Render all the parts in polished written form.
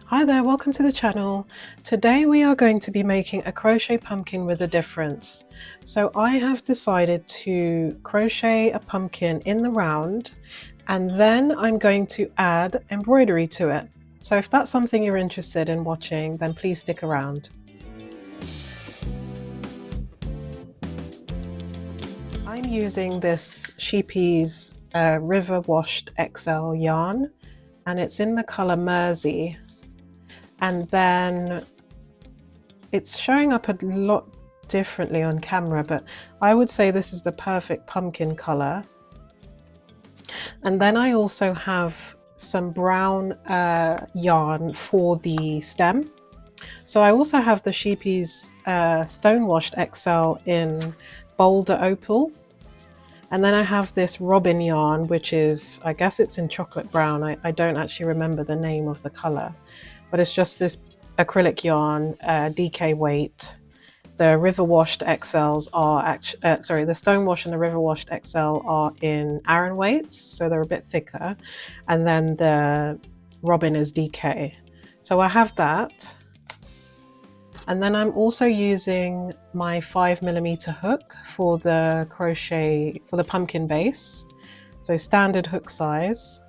Hi there, welcome to the channel. Today we are going to be making a crochet pumpkin with a difference. So I have decided to crochet a pumpkin in the round and then I'm going to add embroidery to it. So if that's something you're interested in watching, then please stick around. I'm using this Sheepy's River Washed XL yarn and it's in the color Mersey. And then it's showing up a lot differently on camera, but I would say this is the perfect pumpkin color. And then I also have some brown yarn for the stem. So I also have the Sheepy's Stonewashed XL in Boulder Opal. And then I have this robin yarn, which is, I guess it's in chocolate brown. I don't actually remember the name of the color, but it's just this acrylic yarn, DK weight. The River Washed XLs are actually, the Stonewash and the River Washed XL are in Aran weights, so they're a bit thicker. And then the robin is DK. So I have that. And then I'm also using my 5mm hook for the crochet, for the pumpkin base. So standard hook size.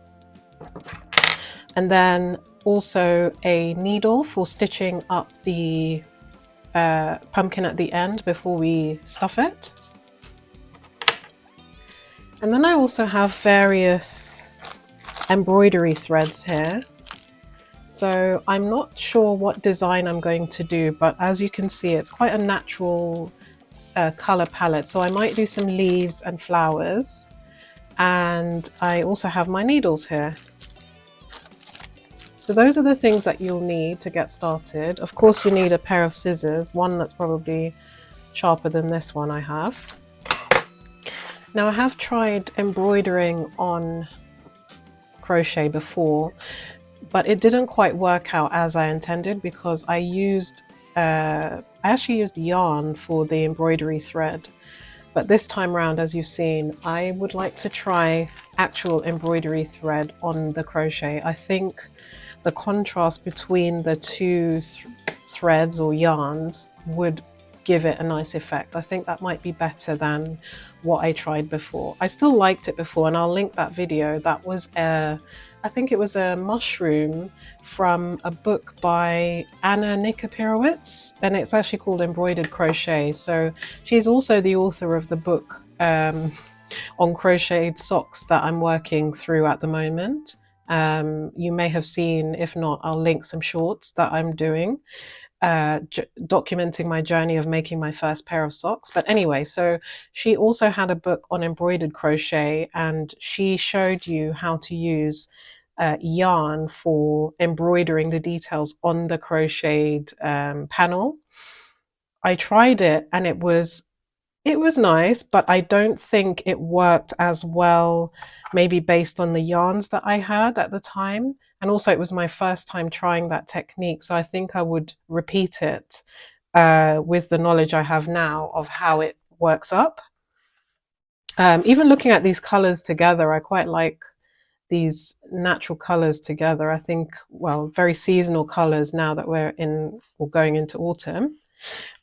And then also a needle for stitching up the pumpkin at the end before we stuff it. And then I also have various embroidery threads here. So I'm not sure what design I'm going to do, but as you can see, it's quite a natural color palette. So I might do some leaves and flowers. And I also have my needles here. So those are the things that you'll need to get started. Of course, you need a pair of scissors, one that's probably sharper than this one I have. Now I have tried embroidering on crochet before, but it didn't quite work out as I intended because I actually used yarn for the embroidery thread. But this time around, as you've seen, I would like to try actual embroidery thread on the crochet. I think the contrast between the two threads or yarns would give it a nice effect. I think that might be better than what I tried before. I still liked it before, and I'll link that video. That was I think it was a mushroom from a book by Anna Nikopirowicz, and it's actually called Embroidered Crochet. So she's also the author of the book on crocheted socks that I'm working through at the moment. You may have seen, if not, I'll link some shorts that I'm doing, documenting my journey of making my first pair of socks. But anyway, so she also had a book on embroidered crochet, and she showed you how to use yarn for embroidering the details on the crocheted panel. I tried it and it was nice, but I don't think it worked as well, maybe based on the yarns that I had at the time. And also it was my first time trying that technique. So I think I would repeat it with the knowledge I have now of how it works up. Even looking at these colors together, I quite like these natural colors together. I think, well, very seasonal colors now that we're in or going into autumn.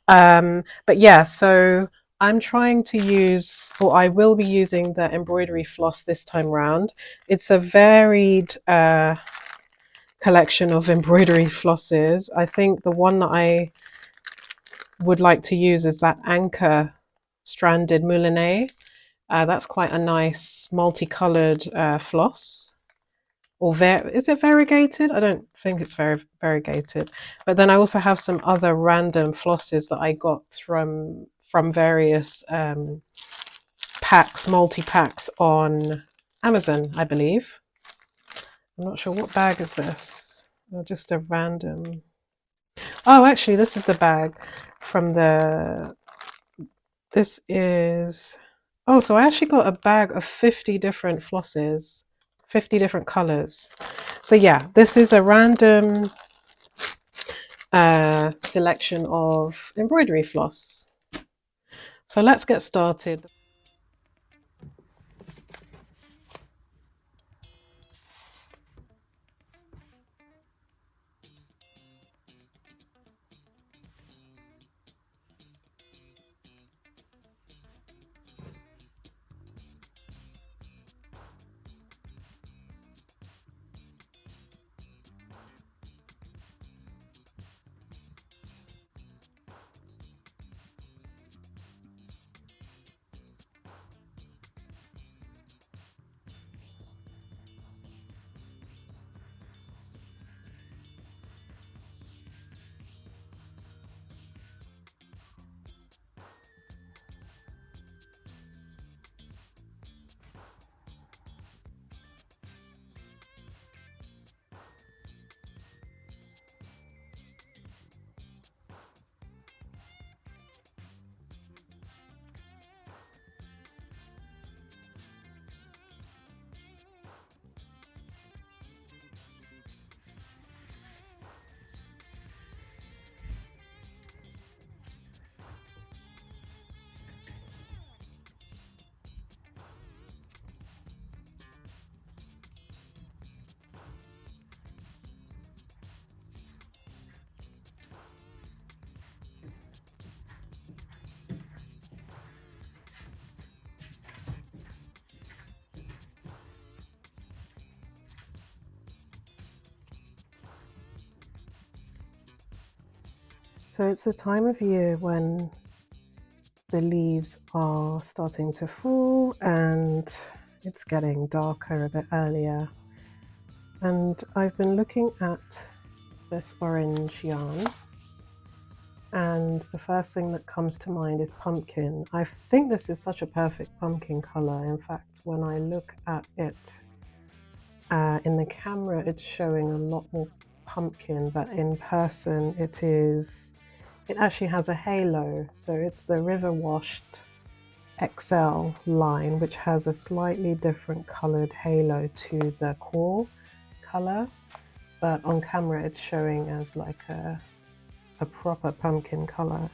But yeah, so I'm trying to use, or I will be using, the embroidery floss this time round. It's a varied collection of embroidery flosses. I think the one that I would like to use is that Anchor stranded moulinet. That's quite a nice multicolored floss. Or is it variegated? I don't think it's very variegated. But then I also have some other random flosses that I got from various packs, multi-packs on Amazon, I believe. I'm not sure, what bag is this? Or just a random. Oh, actually, this is the bag from this is, oh, so I actually got a bag of 50 different flosses, 50 different colors. So yeah, this is a random selection of embroidery floss. So let's get started. So it's the time of year when the leaves are starting to fall and it's getting darker a bit earlier. And I've been looking at this orange yarn, and the first thing that comes to mind is pumpkin. I think this is such a perfect pumpkin color. In fact, when I look at it in the camera, it's showing a lot more pumpkin, but in person it actually has a halo. So it's the River Washed XL line, which has a slightly different colored halo to the core color, but on camera it's showing as like a proper pumpkin color.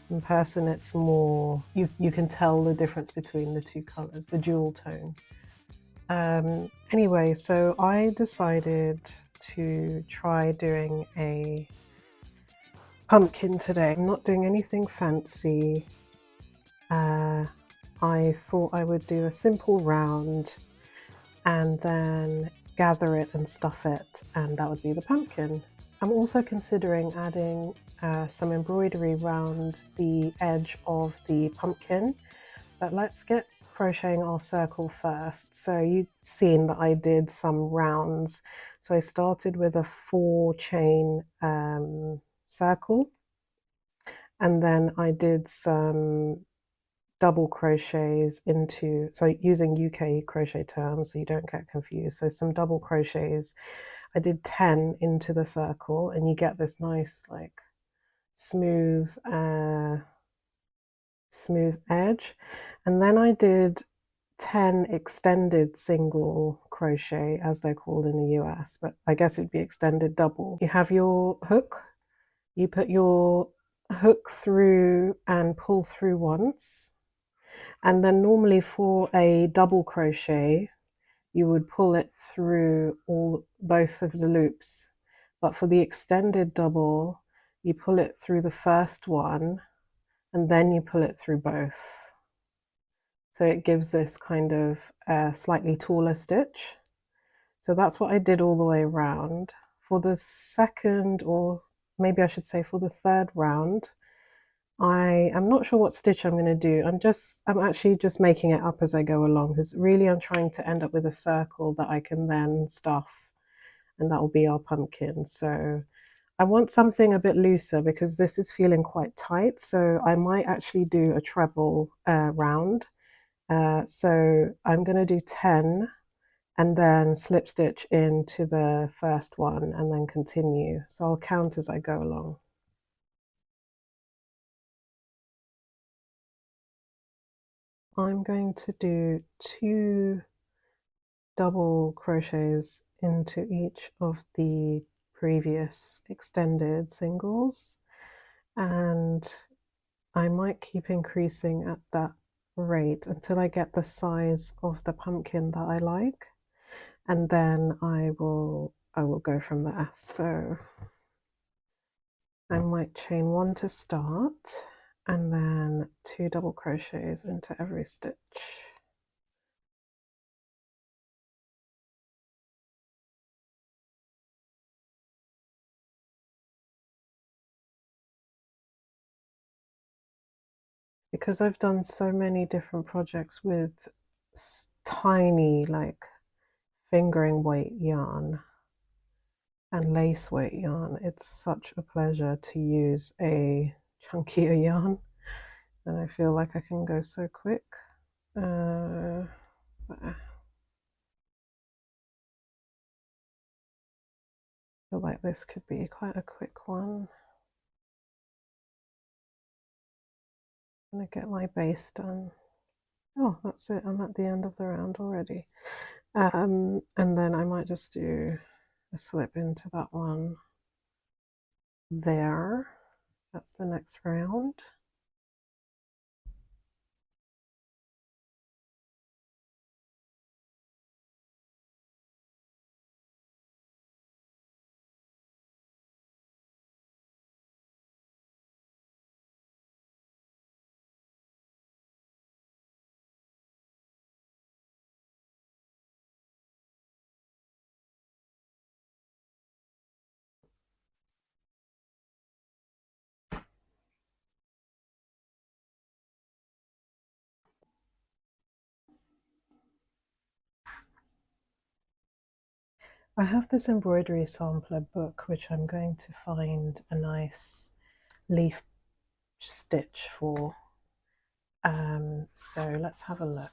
In person it's more, you can tell the difference between the two colors, the dual tone. Anyway, so I decided to try doing a pumpkin today. I'm not doing anything fancy. I thought I would do a simple round and then gather it and stuff it, and that would be the pumpkin. I'm also considering adding some embroidery around the edge of the pumpkin, but let's get crocheting our circle first. So you've seen that I did some rounds. So I started with a 4-chain circle, and then I did some double crochets into, so using UK crochet terms so you don't get confused, so some double crochets. I did 10 into the circle, and you get this nice like smooth edge. And then I did 10 extended single crochet, as they're called in the US, but I guess it'd be extended double. You have your hook, you put your hook through and pull through once, and then normally for a double crochet you would pull it through both of the loops, but for the extended double you pull it through the first one and then you pull it through both. So it gives this kind of slightly taller stitch. So that's what I did all the way around. For the second, or maybe I should say for the third round, I am not sure what stitch I'm going to do. I'm actually just making it up as I go along, because really I'm trying to end up with a circle that I can then stuff, and that will be our pumpkin. So I want something a bit looser because this is feeling quite tight. So I might actually do a treble round. So I'm going to do 10 and then slip stitch into the first one and then continue. So I'll count as I go along. I'm going to do 2 double crochets into each of the previous extended singles, and I might keep increasing at that rate until I get the size of the pumpkin that I like, and then I will go from there. So I might chain 1 to start and then 2 double crochets into every stitch. Because I've done so many different projects with tiny like fingering weight yarn and lace weight yarn, it's such a pleasure to use a chunkier yarn, and I feel like I can go so quick. There. I feel like this could be quite a quick one. I'm gonna get my base done. Oh, that's it. I'm at the end of the round already. And then I might just do a slip into that one there. That's the next round. I have this embroidery sampler book, which I'm going to find a nice leaf stitch for. So let's have a look.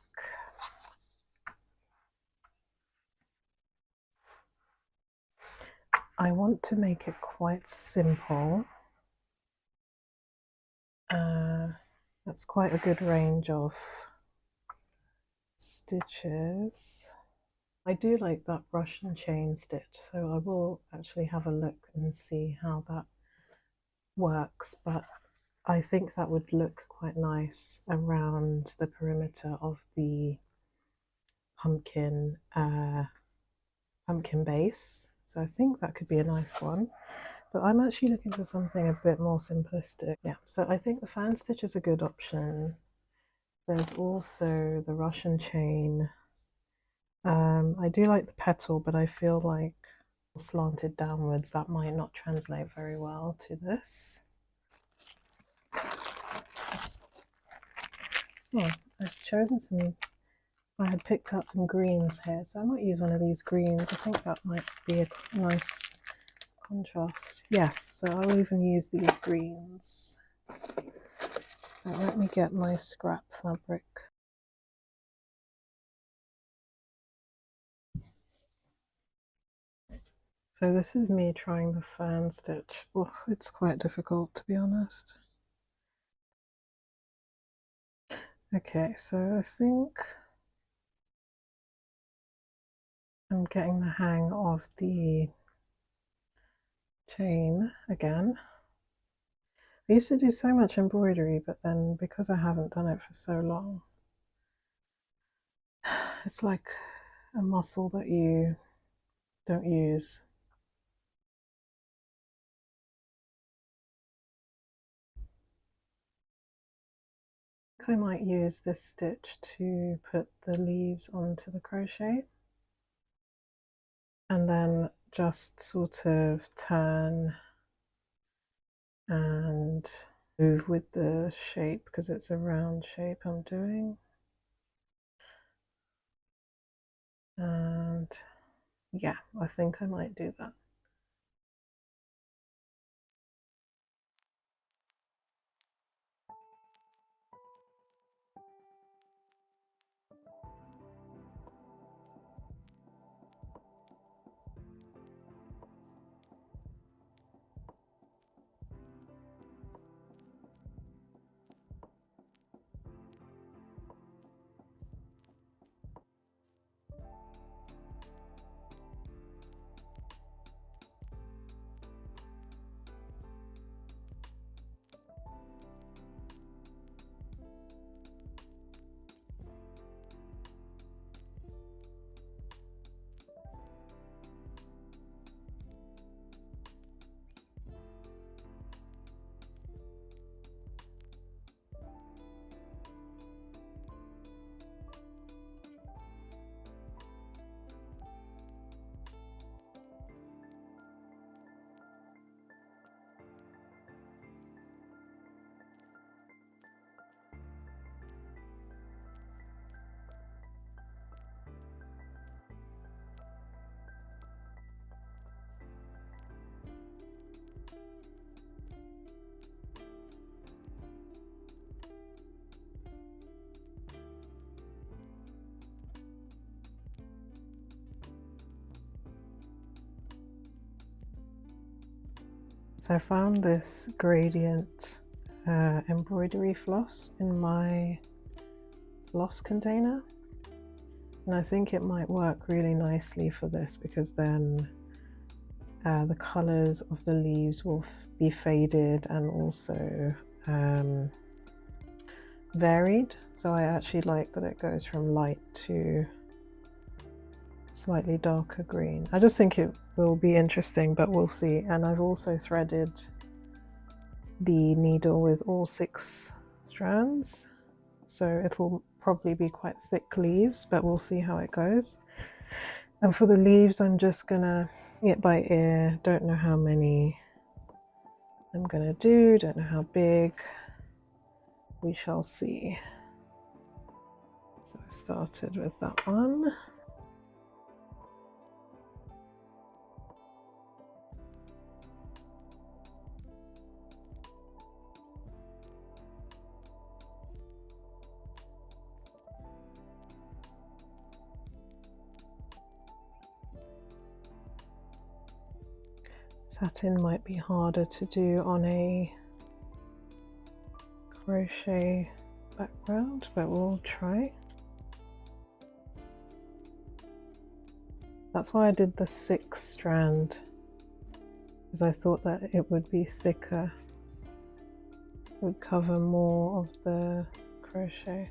I want to make it quite simple. That's quite a good range of stitches. I do like that brush and chain stitch, so I will actually have a look and see how that works, but I think that would look quite nice around the perimeter of the pumpkin pumpkin base. So I think that could be a nice one, but I'm actually looking for something a bit more simplistic. Yeah, so I think the fan stitch is a good option. There's also the Russian chain. I do like the petal, but I feel like slanted downwards, that might not translate very well to this. Oh, I've chosen some, I had picked out some greens here, so I might use one of these greens. I think that might be a nice contrast. Yes, so I'll even use these greens. Now, let me get my scrap fabric. So this is me trying the fan stitch. Oh, it's quite difficult, to be honest. Okay, so I think I'm getting the hang of the chain again. I used to do so much embroidery, but then because I haven't done it for so long, it's like a muscle that you don't use. I think I might use this stitch to put the leaves onto the crochet and then just sort of turn and move with the shape because it's a round shape I'm doing. And yeah, I think I might do that. So I found this gradient embroidery floss in my floss container, and I think it might work really nicely for this because then the colors of the leaves will be faded and also varied. So I actually like that it goes from light to slightly darker green. I just think it will be interesting, but we'll see. And I've also threaded the needle with all 6 strands, so it'll probably be quite thick leaves, but we'll see how it goes. And for the leaves, I'm just gonna get by ear. Don't know how many I'm gonna do, don't know how big. We shall see. So I started with that one. Satin might be harder to do on a crochet background, but we'll try. That's why I did the 6 strand, because I thought that it would be thicker, it would cover more of the crochet.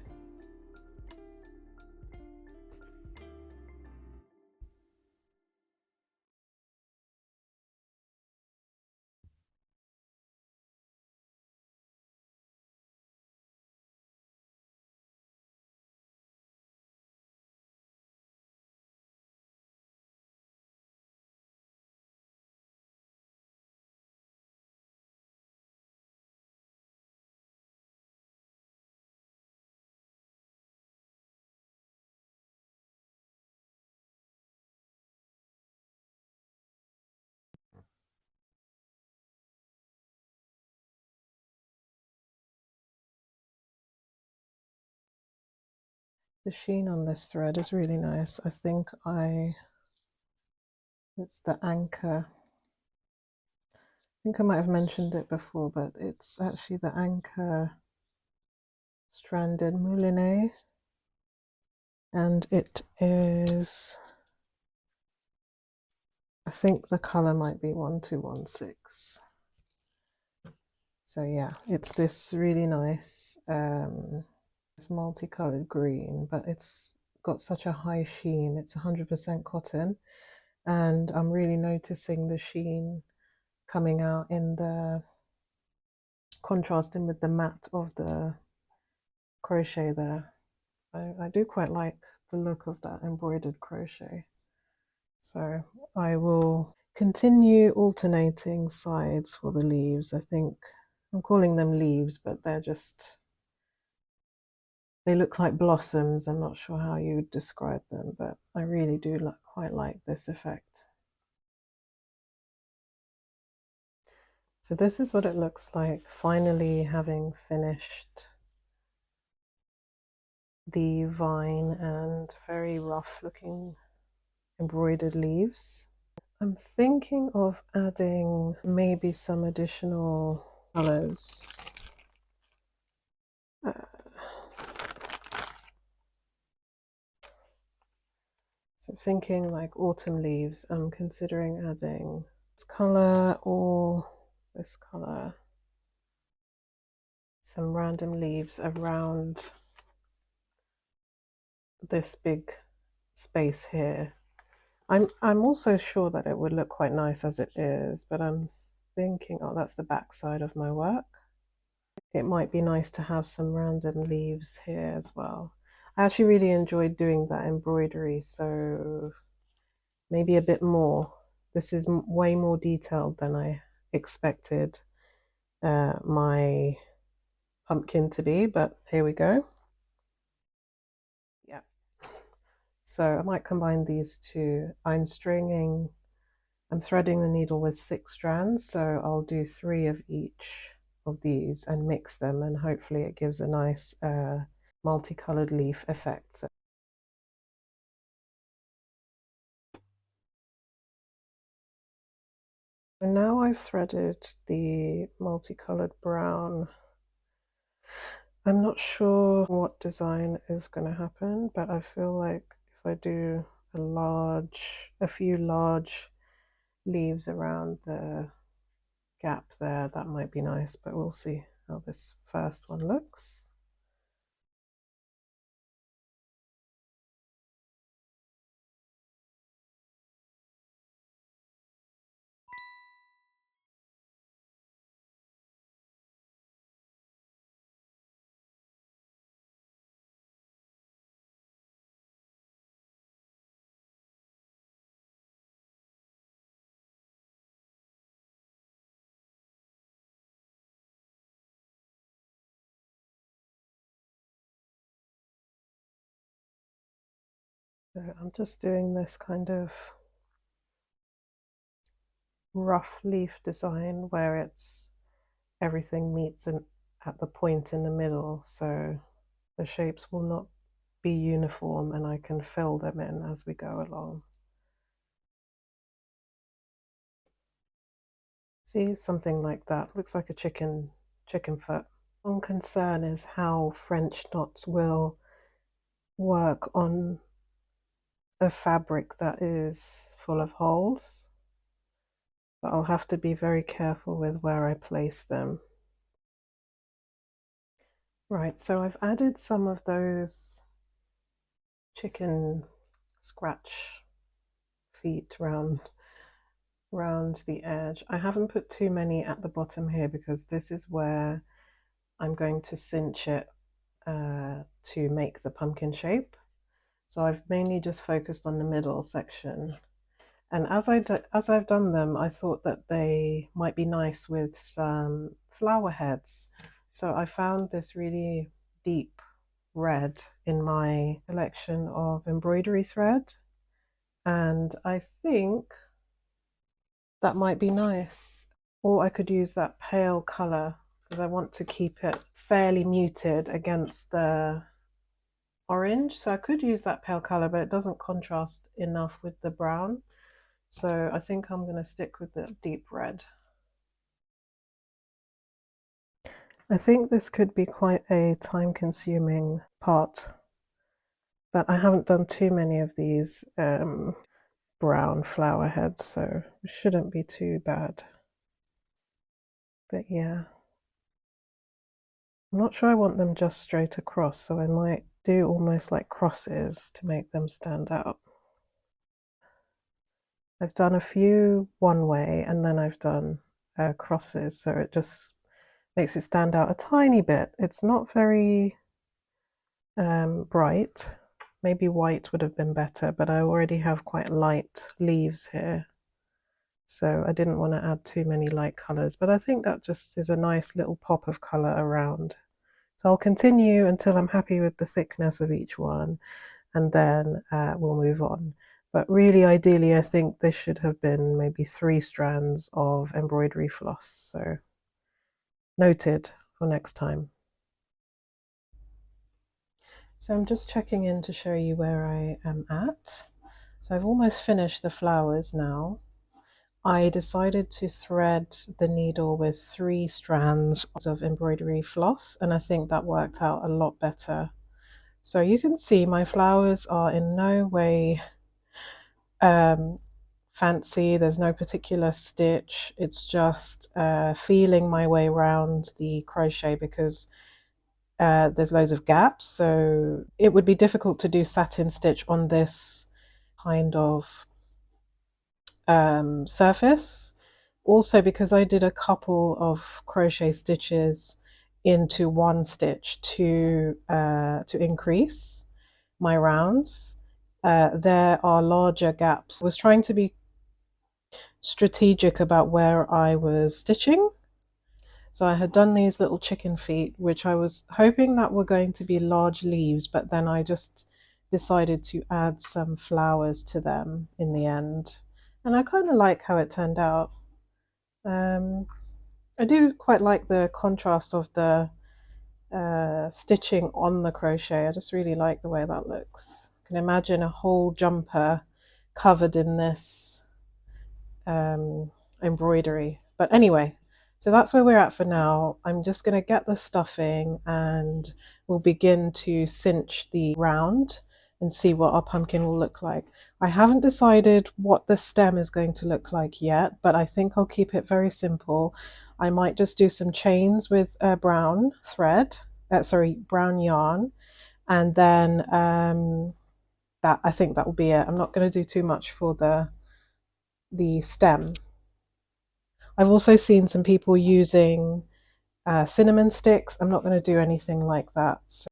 The sheen on this thread is really nice. I think it's the anchor. I think I might have mentioned it before, but it's actually the anchor stranded moulinet, and it is, I think the color might be 1216. So yeah, it's this really nice it's multicolored green, but it's got such a high sheen. It's 100% cotton, and I'm really noticing the sheen coming out in the contrasting with the matte of the crochet there. I do quite like the look of that embroidered crochet. So I will continue alternating sides for the leaves. I think I'm calling them leaves, but they're just, they look like blossoms. I'm not sure how you would describe them, but I really do quite like this effect. So this is what it looks like, finally having finished the vine and very rough looking embroidered leaves. I'm thinking of adding maybe some additional colors. So thinking like autumn leaves, I'm considering adding this color or this color, some random leaves around this big space here. I'm also sure that it would look quite nice as it is, but I'm thinking, oh, that's the back side of my work. It might be nice to have some random leaves here as well. I actually really enjoyed doing that embroidery, so maybe a bit more. This is way more detailed than I expected my pumpkin to be, but here we go. Yeah. So I might combine these two. I'm threading the needle with 6 strands, so I'll do 3 of each of these and mix them, and hopefully it gives a nice multicolored leaf effect. So now I've threaded the multicolored brown. I'm not sure what design is going to happen, but I feel like if I do a few large leaves around the gap there, that might be nice, but we'll see how this first one looks. So I'm just doing this kind of rough leaf design where everything meets at the point in the middle, so the shapes will not be uniform and I can fill them in as we go along. See, something like that. Looks like a chicken foot. One concern is how French knots will work on a fabric that is full of holes, but I'll have to be very careful with where I place them. Right, so I've added some of those chicken scratch feet round the edge. I haven't put too many at the bottom here because this is where I'm going to cinch it to make the pumpkin shape. So I've mainly just focused on the middle section. And as I've done them, I thought that they might be nice with some flower heads. So I found this really deep red in my collection of embroidery thread. And I think that might be nice. Or I could use that pale color because I want to keep it fairly muted against the orange. So I could use that pale color, but it doesn't contrast enough with the brown. So I think I'm going to stick with the deep red. I think this could be quite a time-consuming part, but I haven't done too many of these brown flower heads, so it shouldn't be too bad. But yeah, I'm not sure I want them just straight across, so I might do almost like crosses to make them stand out. I've done a few one way and then I've done crosses, so it just makes it stand out a tiny bit. It's not very bright. Maybe white would have been better, but I already have quite light leaves here. So I didn't want to add too many light colors, but I think that just is a nice little pop of color around. So I'll continue until I'm happy with the thickness of each one, and then we'll move on. But really, ideally, I think this should have been maybe 3 strands of embroidery floss. So noted for next time. So I'm just checking in to show you where I am at. So I've almost finished the flowers now. I decided to thread the needle with 3 strands of embroidery floss, and I think that worked out a lot better. So you can see my flowers are in no way fancy. There's no particular stitch. It's just feeling my way around the crochet because there's loads of gaps. So it would be difficult to do satin stitch on this kind of surface. Also because I did a couple of crochet stitches into one stitch to increase my rounds. There are larger gaps. I was trying to be strategic about where I was stitching. So I had done these little chicken feet, which I was hoping that were going to be large leaves, but then I just decided to add some flowers to them in the end. And I kind of like how it turned out. I do quite like the contrast of the stitching on the crochet. I just really like the way that looks. You can imagine a whole jumper covered in this embroidery. But anyway, so that's where we're at for now. I'm just going to get the stuffing and we'll begin to cinch the round and see what our pumpkin will look like. I haven't decided what the stem is going to look like yet, but I think I'll keep it very simple. I might just do some chains with brown thread, brown yarn, and then that I think that will be it. I'm not going to do too much for the stem. I've also seen some people using cinnamon sticks. I'm not going to do anything like that. So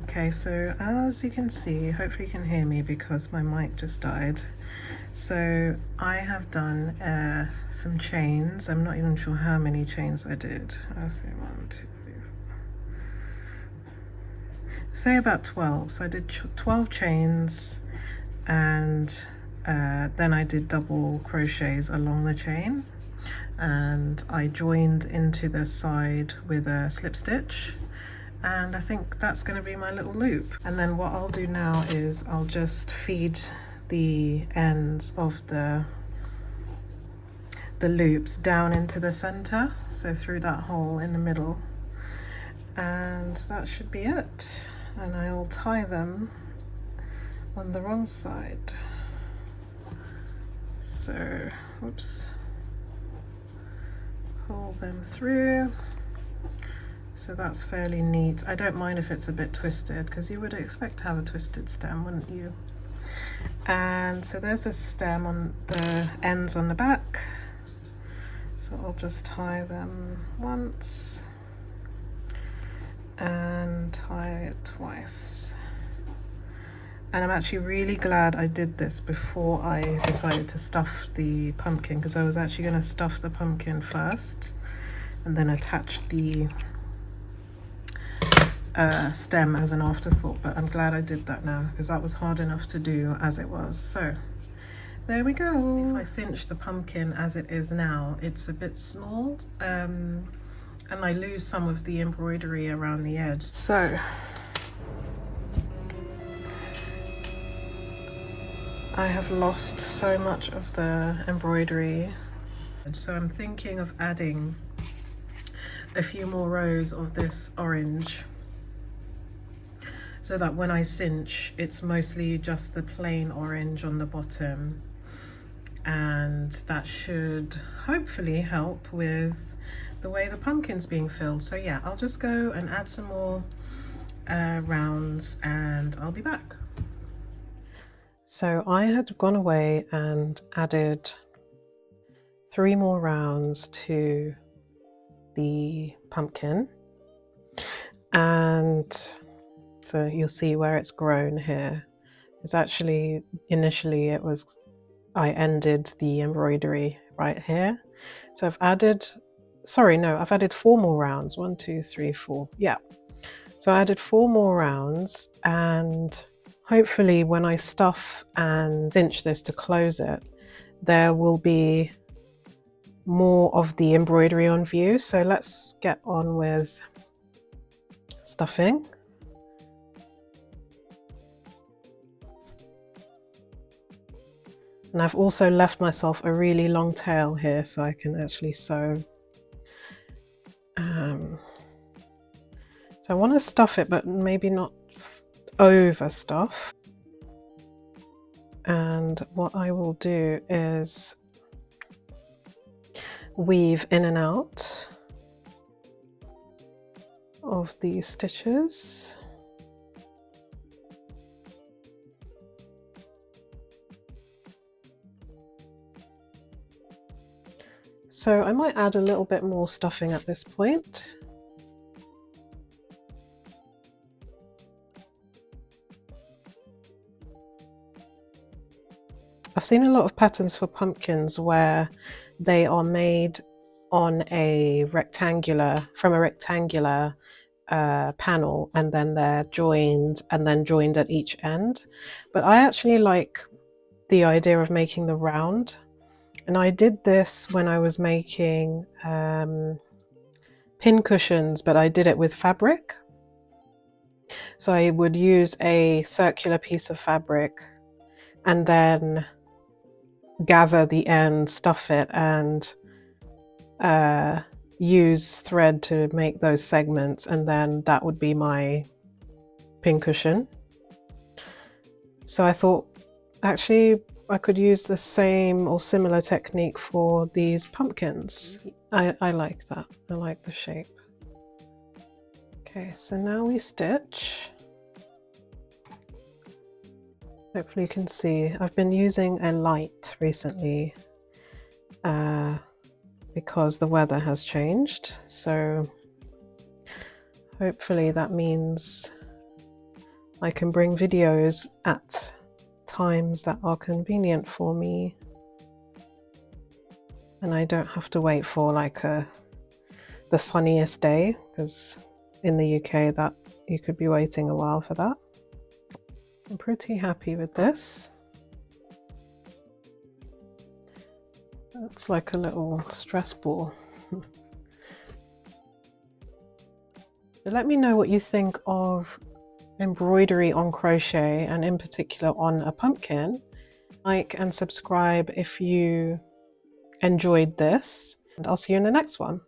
Okay, so as you can see, hopefully you can hear me because my mic just died. So I have done some chains. I'm not even sure how many chains I did. I'll say 1, 2, 3, 4. Say about 12. So I did 12 chains, and then I did double crochets along the chain, and I joined into the side with a slip stitch, and I think that's going to be my little loop. And then what I'll do now is I'll just feed the ends of the loops down into the center, so through that hole in the middle, and that should be it. And I'll tie them on the wrong side, so whoops, pull them through. So that's fairly neat. I don't mind if it's a bit twisted, because you would expect to have a twisted stem, wouldn't you? And so there's the stem on the ends on the back. So I'll just tie them once and tie it twice. And I'm actually really glad I did this before I decided to stuff the pumpkin, because I was actually going to stuff the pumpkin first and then attach the stem as an afterthought, but I'm glad I did that now, because that was hard enough to do as it was. So there we go. If I cinch the pumpkin as it is now, it's a bit small, and I lose some of the embroidery around the edge. So I have lost so much of the embroidery, so I'm thinking of adding a few more rows of this orange, so that when I cinch, it's mostly just the plain orange on the bottom, and that should hopefully help with the way the pumpkin's being filled. So yeah, I'll just go and add some more rounds and I'll be back. So I had gone away and added 3 more rounds to the pumpkin, and so you'll see where it's grown here. It's actually, initially it was, I ended the embroidery right here. So I've added, sorry, no, I've added 4 more rounds. 1, 2, 3, 4. Yeah. So I added 4 more rounds, and hopefully when I stuff and cinch this to close it, there will be more of the embroidery on view. So let's get on with stuffing. And I've also left myself a really long tail here so I can actually sew. So I want to stuff it, but maybe not over stuff. And what I will do is weave in and out of these stitches. So I might add a little bit more stuffing at this point. I've seen a lot of patterns for pumpkins where they are made on a rectangular, from a rectangular panel, and then they're joined and then joined at each end. But I actually like the idea of making the round. And I did this when I was making pin cushions, but I did it with fabric. So I would use a circular piece of fabric and then gather the end, stuff it, and use thread to make those segments, and then that would be my pin cushion. So I thought actually I could use the same or similar technique for these pumpkins. I like that. I like the shape. Okay, so now we stitch. Hopefully you can see I've been using a light recently because the weather has changed. So hopefully that means I can bring videos at times that are convenient for me, and I don't have to wait for like the sunniest day, because in the UK that you could be waiting a while for that. I'm pretty happy with this. It's like a little stress ball. So let me know what you think of embroidery on crochet, and in particular on a pumpkin. Like and subscribe if you enjoyed this, and I'll see you in the next one.